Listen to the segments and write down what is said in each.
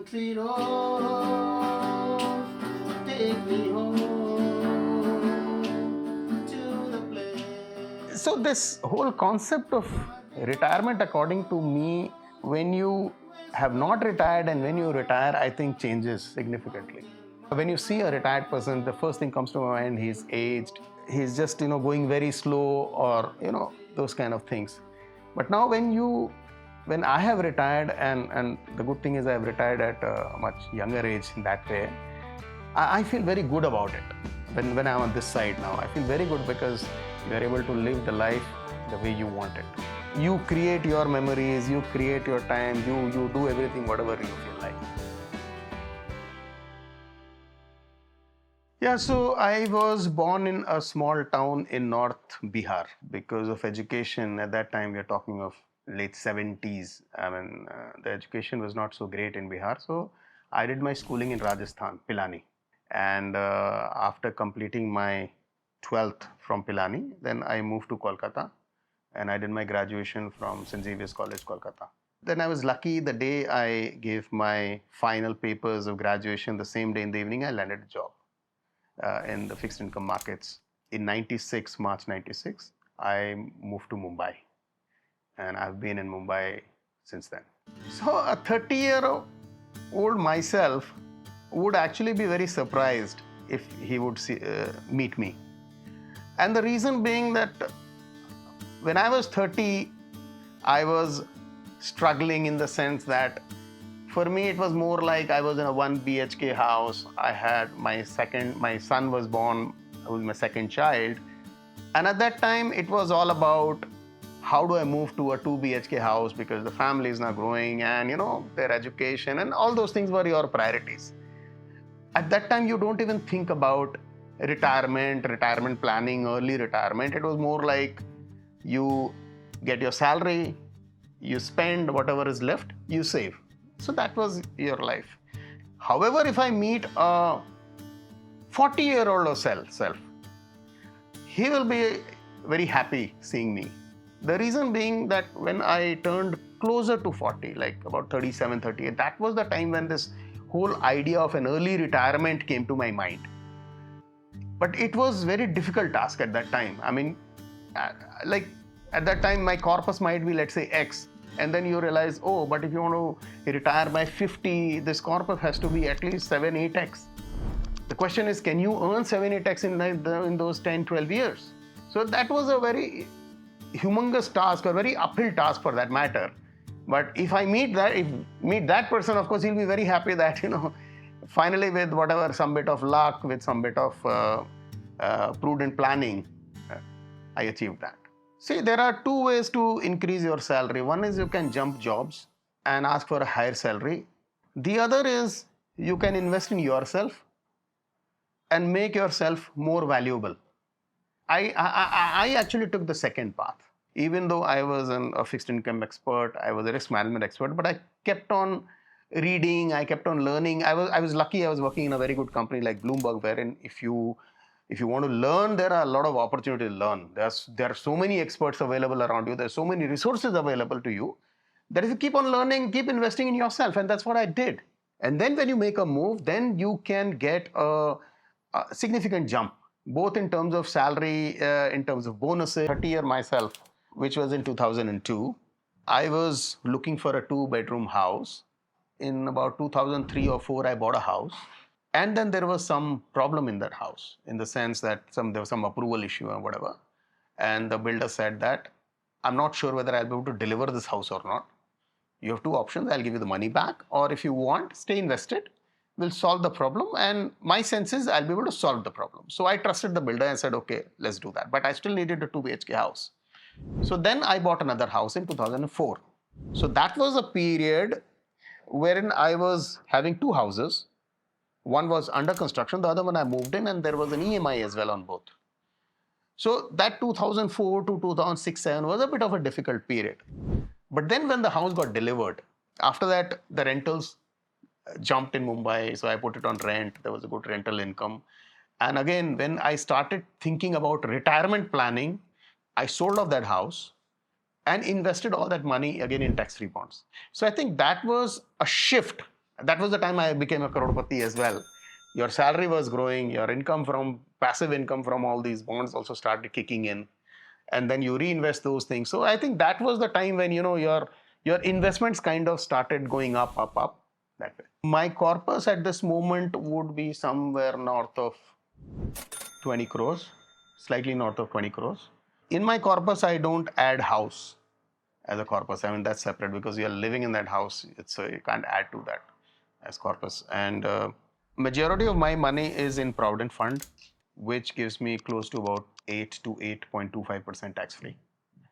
Country road, take me home to the place. So this whole concept of retirement, according to me, when you have not retired and when you retire, I think changes significantly. When you see a retired person, the first thing comes to my mind, he's aged, he's just going very slow, or those kind of things. But now when I have retired, and the good thing is I have retired at a much younger age in that way, I feel very good about it. When I'm on this side now, I feel very good because you are able to live the life the way you want it. You create your memories, you create your time, you do everything whatever you feel like. Yeah, so I was born in a small town in North Bihar. Because of education. At that time, we are talking of late 70s. I mean, the education was not so great in Bihar. So I did my schooling in Rajasthan, Pilani. And after completing my 12th from Pilani, then I moved to Kolkata and I did my graduation from St. Xavier's College, Kolkata. Then I was lucky the day I gave my final papers of graduation, the same day in the evening, I landed a job in the fixed income markets. In 96, March 96, I moved to Mumbai and I've been in Mumbai since then. So a 30-year-old myself would actually be very surprised if he would meet me. And the reason being that when I was 30, I was struggling in the sense that for me, it was more like I was in a 1 BHK house. I had my son was born, who was my second child. And at that time, it was all about how do I move to a 2 BHK house because the family is now growing and, their education and all those things were your priorities. At that time, you don't even think about retirement planning, early retirement. It was more like you get your salary, you spend whatever is left, you save. So that was your life. However, if I meet a 40-year-old self, he will be very happy seeing me. The reason being that when I turned closer to 40, like about 37, 38, that was the time when this whole idea of an early retirement came to my mind. But it was very difficult task at that time. I mean, like at that time, my corpus might be, let's say, X. And then you realize, oh, but if you want to retire by 50, this corpus has to be at least 7, 8x. The question is, can you earn 7, 8x in those 10, 12 years? So that was a very humongous task, a very uphill task for that matter. But if I meet that person, of course, he'll be very happy that, finally with whatever, some bit of luck, with some bit of prudent planning, I achieved that. See, there are two ways to increase your salary. One is you can jump jobs and ask for a higher salary. The other is you can invest in yourself and make yourself more valuable. I actually took the second path. Even though I was a fixed income expert, I was a risk management expert, but I kept on reading, I kept on learning. I was lucky I was working in a very good company like Bloomberg, wherein if you want to learn, there are a lot of opportunity to learn. There are so many experts available around you. There's so many resources available to you that if you keep on learning, keep investing in yourself. And that's what I did. And then when you make a move, then you can get a significant jump, both in terms of salary, in terms of bonuses. 30-year myself, which was in 2002, I was looking for a 2-bedroom house. In about 2003 or 4, I bought a house. And then there was some problem in that house, in the sense that there was some approval issue or whatever. And the builder said that, I'm not sure whether I'll be able to deliver this house or not. You have two options. I'll give you the money back, or if you want, stay invested. We'll solve the problem. And my sense is I'll be able to solve the problem. So I trusted the builder and said, okay, let's do that. But I still needed a 2 BHK house. So then I bought another house in 2004. So that was a period wherein I was having two houses. One was under construction, the other one I moved in, and there was an EMI as well on both. So that 2004 to 2006-07 was a bit of a difficult period. But then when the house got delivered, after that, the rentals jumped in Mumbai. So I put it on rent. There was a good rental income. And again, when I started thinking about retirement planning, I sold off that house and invested all that money again in tax-free bonds. So I think that was a shift. That was the time I became a crorepati as well. Your salary was growing, your income from passive income from all these bonds also started kicking in, and then you reinvest those things. So I think that was the time when your investments kind of started going up that way. My corpus at this moment would be somewhere north of 20 crores, slightly north of 20 crores. In my corpus, I don't add house as a corpus. I mean, that's separate because you're living in that house. You can't add to that as corpus. And majority of my money is in provident fund, which gives me close to about 8 to 8.25% tax free.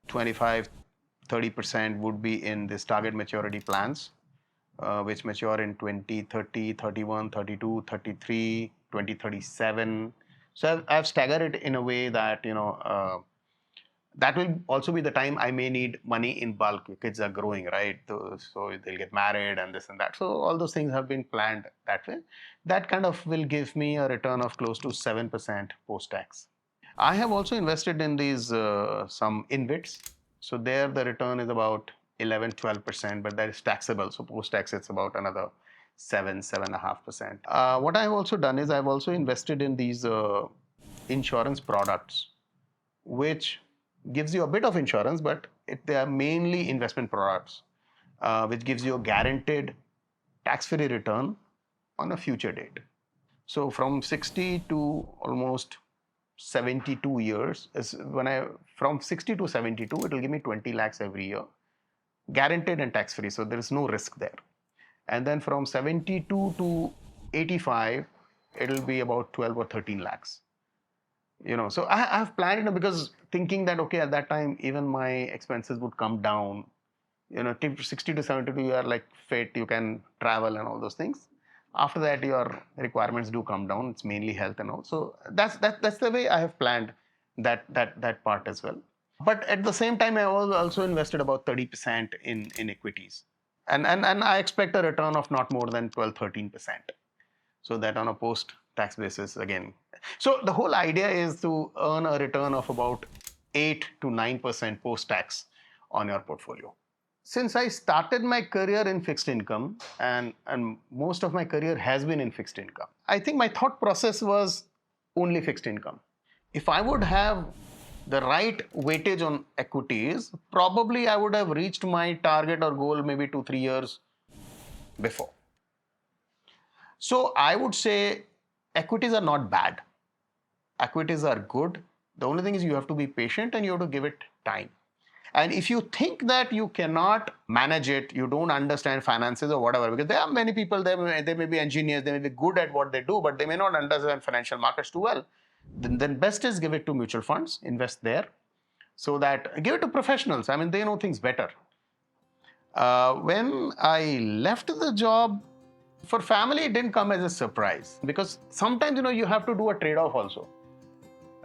25, 30% would be in this target maturity plans, which mature in 2030, 31, 32, 33, 2037. So I've staggered it in a way that, that will also be the time I may need money in bulk. Kids are growing, right? So they'll get married and this and that. So all those things have been planned that way. That kind of will give me a return of close to 7% post-tax. I have also invested in these some InvITs. So there the return is about 11, 12%, but that is taxable. So post-tax it's about another 7.5%. What I have also done is I've also invested in these insurance products, which gives you a bit of insurance, but they are mainly investment products, which gives you a guaranteed tax-free return on a future date. So from 60 to almost 72 years is from 60 to 72, it will give me 20 lakhs every year, guaranteed and tax-free. So there is no risk there. And then from 72 to 85, it'll be about 12 or 13 lakhs. So I have planned it because thinking that, okay, at that time, even my expenses would come down. 60 to 72, you are like fit, you can travel and all those things. After that, your requirements do come down. It's mainly health and all. So that's the way I have planned that part as well. But at the same time, I also invested about 30% in equities. And I expect a return of not more than 12, 13%. So that on a post-tax basis, again. So the whole idea is to earn a return of about 8 to 9% post-tax on your portfolio. Since I started my career in fixed income, and most of my career has been in fixed income, I think my thought process was only fixed income. If I would have the right weightage on equities, probably I would have reached my target or goal maybe 2-3 years before. So I would say equities are not bad. Equities are good. The only thing is you have to be patient and you have to give it time. And if you think that you cannot manage it, you don't understand finances or whatever, because there are many people, they may be engineers, they may be good at what they do, but they may not understand financial markets too well. Then best is give it to mutual funds, invest there, so that give it to professionals. I mean, they know things better. When I left the job, for family, it didn't come as a surprise because sometimes, you have to do a trade-off also.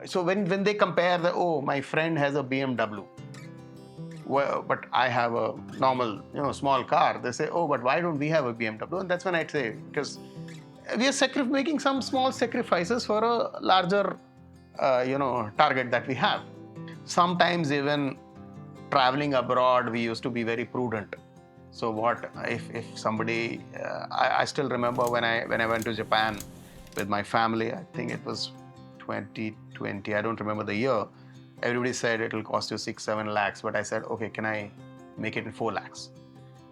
So when they compare my friend has a BMW, well, but I have a normal, small car, they say, oh, but why don't we have a BMW? And that's when I'd say, because we are making some small sacrifices for a larger, target that we have. Sometimes even traveling abroad, we used to be very prudent. So what if somebody? I still remember when I went to Japan with my family. I think it was 2020. I don't remember the year. Everybody said it will cost you 6-7 lakhs, but I said, okay, can I make it in 4 lakhs?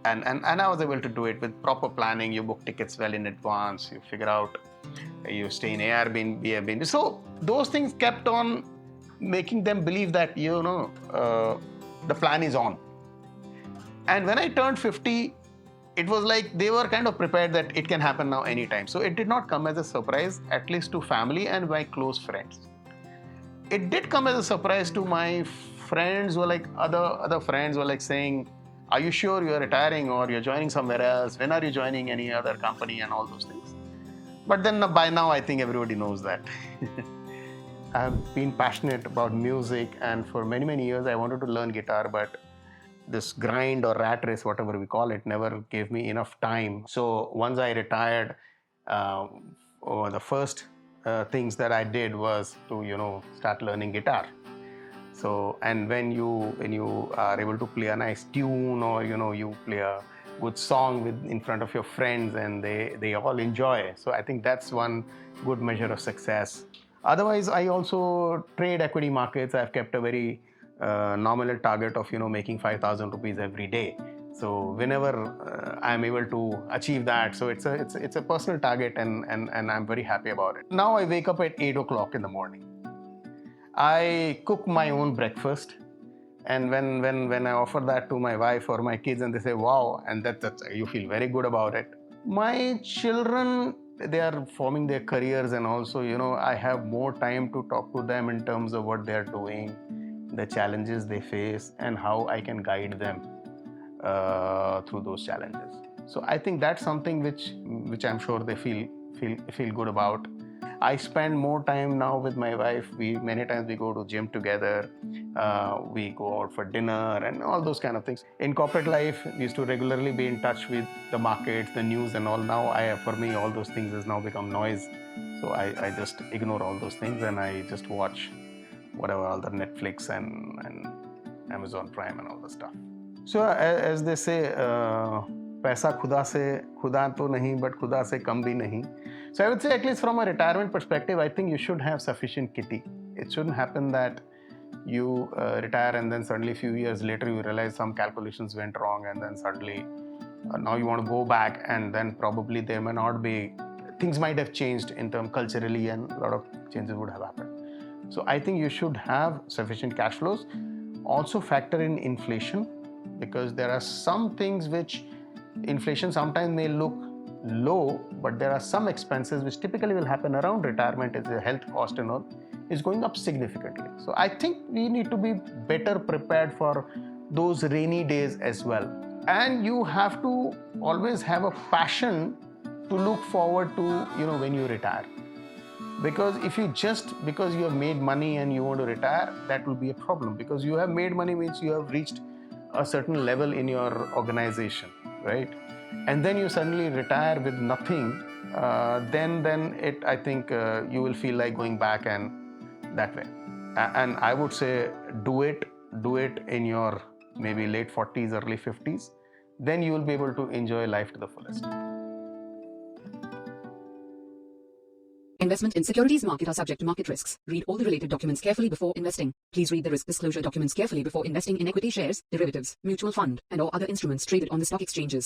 And I was able to do it with proper planning. You book tickets well in advance. You figure out. You stay in Airbnb. So those things kept on making them believe that the plan is on. And when I turned 50, it was like they were kind of prepared that it can happen now anytime. So it did not come as a surprise, at least to family and my close friends. It did come as a surprise to my friends, who were like other friends were like saying, are you sure you're retiring or you're joining somewhere else? When are you joining any other company and all those things? But then by now, I think everybody knows that. I've been passionate about music, and for many, many years, I wanted to learn guitar, but this grind or rat race, whatever we call it, never gave me enough time. So once I retired, the first things that I did was to start learning guitar. So, and when you are able to play a nice tune, or you play a with song with in front of your friends, and they all enjoy. So I think that's one good measure of success. Otherwise, I also trade equity markets. I've kept a very nominal target of making 5,000 rupees every day. So whenever I'm able to achieve that, so it's a personal target, and I'm very happy about it. Now I wake up at 8 o'clock in the morning. I cook my own breakfast, and when I offer that to my wife or my kids, and they say wow, and that you feel very good about it. My children, they are forming their careers, and also I have more time to talk to them in terms of what they are doing, the challenges they face, and how I can guide them through those challenges. So I think that's something which I'm sure they feel good about. I spend more time now with my wife. Many times we go to gym together, we go out for dinner and all those kind of things. In corporate life, we used to regularly be in touch with the markets, the news and all. Now for me, all those things has now become noise. So I just ignore all those things, and I just watch whatever, all the Netflix and Amazon Prime and all the stuff. So as they say, पैसा खुदा तो नहीं, but खुदा से कम भी नहीं. So I would say, at least from a retirement perspective, I think you should have sufficient kitty. It shouldn't happen that you retire and then suddenly a few years later you realize some calculations went wrong, and then suddenly now you want to go back, and then probably there may not be, things might have changed in terms culturally, and a lot of changes would have happened. So I think you should have sufficient cash flows. Also factor in inflation, because there are some things which inflation sometimes may look low, but there are some expenses which typically will happen around retirement, as a health cost and all is going up significantly. So I think we need to be better prepared for those rainy days as well. And you have to always have a passion to look forward to, when you retire. Because if you because you have made money and you want to retire, that will be a problem, because you have made money means you have reached a certain level in your organization, right? And then you suddenly retire with nothing, then I think you will feel like going back, and that way. And I would say do it in your maybe late 40s, early 50s. Then you will be able to enjoy life to the fullest. Investment in securities market are subject to market risks. Read all the related documents carefully before investing. Please read the risk disclosure documents carefully before investing in equity shares, derivatives, mutual fund, and or other instruments traded on the stock exchanges.